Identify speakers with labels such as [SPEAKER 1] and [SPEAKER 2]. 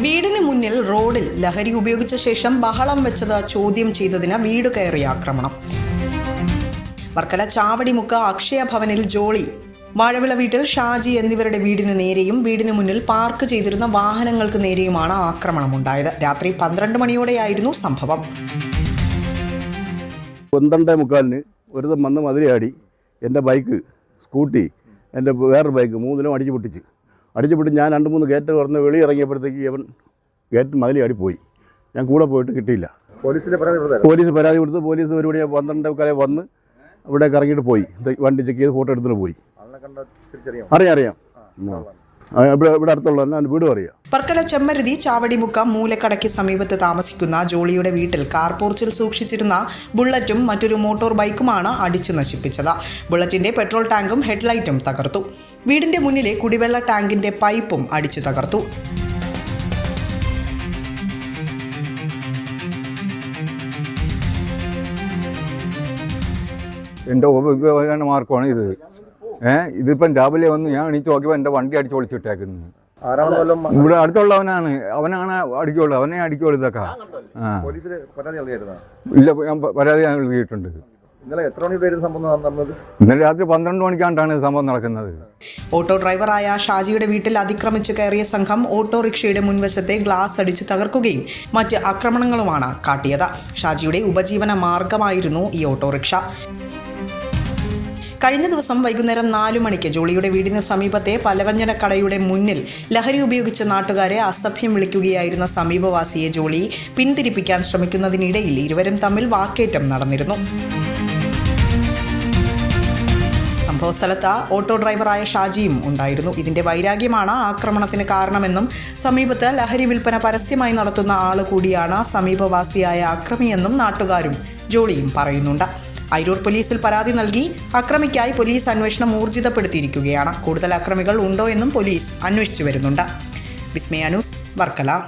[SPEAKER 1] വീടിന് മുന്നിൽ റോഡിൽ ലഹരി ഉപയോഗിച്ച ശേഷം ബഹളം വെച്ചത് ചോദ്യം ചെയ്തതിന് വീട് കയറിയ ആക്രമണം. വർക്കല ചാവടിമുക്ക് അക്ഷയ ഭവനിൽ ജോളി, വാഴവിള വീട്ടിൽ ഷാജി എന്നിവരുടെ വീടിനു നേരെയും വീടിന് മുന്നിൽ പാർക്ക് ചെയ്തിരുന്ന വാഹനങ്ങൾക്ക് നേരെയുമാണ് ആക്രമണമുണ്ടായത്. രാത്രി 12 മണിയോടെയായിരുന്നു സംഭവം.
[SPEAKER 2] 12:45 ഒരുതം വന്ന് മതിലയാടി എൻ്റെ ബൈക്ക്, സ്കൂട്ടി, എൻ്റെ വേറൊരു ബൈക്ക് മൂന്നിലും അടിച്ചു പൊട്ടിച്ച് ഞാൻ 2-3 ഗേറ്റ് തുറന്ന് വെളിയിറങ്ങിയപ്പോഴത്തേക്ക് ഇവൻ ഗേറ്റ് മതിലയാടി പോയി. ഞാൻ കൂടെ പോയിട്ട് കിട്ടിയില്ല. പോലീസ് പരാതി കൊടുത്ത് പോലീസ് ഒരു മണി 12:15 വന്ന് ഇവിടേക്ക് ഇറങ്ങിയിട്ട് പോയി. വണ്ടി ചെക്ക് ചെയ്ത് ഫോട്ടോ എടുത്തിട്ട് പോയി. അറിയാം ഇവിടെ അടുത്തുള്ള വീടും അറിയാം.
[SPEAKER 1] വർക്കല ചെമ്മരുതി ചാവടിമുക്ക മൂലക്കടയ്ക്ക് സമീപത്ത് താമസിക്കുന്ന ജോളിയുടെ വീട്ടിൽ കാർ പോർച്ചിൽ സൂക്ഷിച്ചിരുന്ന ബുള്ളറ്റും മറ്റൊരു മോട്ടോർ ബൈക്കുമാണ് അടിച്ചു നശിപ്പിച്ചത്. ബുള്ളറ്റിന്റെ പെട്രോൾ ടാങ്കും ഹെഡ്ലൈറ്റും തകർത്തു. വീടിന്റെ മുന്നിലെ കുടിവെള്ള ടാങ്കിന്റെ പൈപ്പും അടിച്ചു തകർത്തു.
[SPEAKER 3] എൻ്റെ മാർക്കമാണ് ഇത്. ഇതിപ്പം രാവിലെ വന്ന് ഞാൻ എണീച്ച് നോക്കിയപ്പോൾ എൻ്റെ വണ്ടി അടിച്ചു പൊളിച്ചിട്ടേക്കുന്നത്. ഇവിടെ അടുത്തുള്ളവനാണ്, അടിക്കുള്ളൂ, അവനെ അടിക്കുള്ളൂ ഇതൊക്കെ. ഇല്ല, ഞാൻ പരാതി എഴുതിയിട്ടുണ്ട്.
[SPEAKER 2] ഇന്നലെ എത്ര മണിയായിരുന്നു സംഭവം നടന്നത്?
[SPEAKER 3] ഇന്നലെ രാത്രി 12 മണിക്കാണ്ടാണ് സംഭവം നടക്കുന്നത്.
[SPEAKER 1] ഓട്ടോ ഡ്രൈവറായ ഷാജിയുടെ വീട്ടിൽ അതിക്രമിച്ച് കയറിയ സംഘം ഓട്ടോറിക്ഷയുടെ മുൻവശത്തെ ഗ്ലാസ് അടിച്ച് തകർക്കുകയും മറ്റ് ആക്രമണങ്ങളുമാണ് കാട്ടിയത്. ഷാജിയുടെ ഉപജീവന മാർഗമായിരുന്നു ഈ ഓട്ടോറിക്ഷ. കഴിഞ്ഞ ദിവസം വൈകുന്നേരം 4 മണിക്ക് ജോളിയുടെ വീടിന് സമീപത്തെ പലവ്യഞ്ജനക്കടയുടെ മുന്നിൽ ലഹരി ഉപയോഗിച്ച നാട്ടുകാരെ അസഭ്യം വിളിക്കുകയായിരുന്ന സമീപവാസിയെ ജോളി പിന്തിരിപ്പിക്കാൻ ശ്രമിക്കുന്നതിനിടയിൽ ഇരുവരും തമ്മിൽ വാക്കേറ്റം നടന്നിരുന്നു. സംഭവസ്ഥലത്ത് ഓട്ടോ ഡ്രൈവറായ ഷാജിയും ഉണ്ടായിരുന്നു. ഇതിന്റെ വൈരാഗ്യമാണ് ആക്രമണത്തിന് കാരണമെന്നും സമീപത്ത് ലഹരി വിൽപ്പന പരസ്യമായി നടത്തുന്ന ആള് കൂടിയാണ് സമീപവാസിയായ അക്രമിയെന്നും നാട്ടുകാരും ജോളിയും പറയുന്നുണ്ട്. അയിരൂർ പോലീസിൽ പരാതി നൽകി അക്രമിക്കായി പോലീസ് അന്വേഷണം ഊർജിതപ്പെടുത്തിയിരിക്കുകയാണ്. കൂടുതൽ അക്രമികൾ ഉണ്ടോ എന്നും പോലീസ് അന്വേഷിച്ചു വരുന്നുണ്ട്. വിസ്മയ ന്യൂസ്, വർക്കല.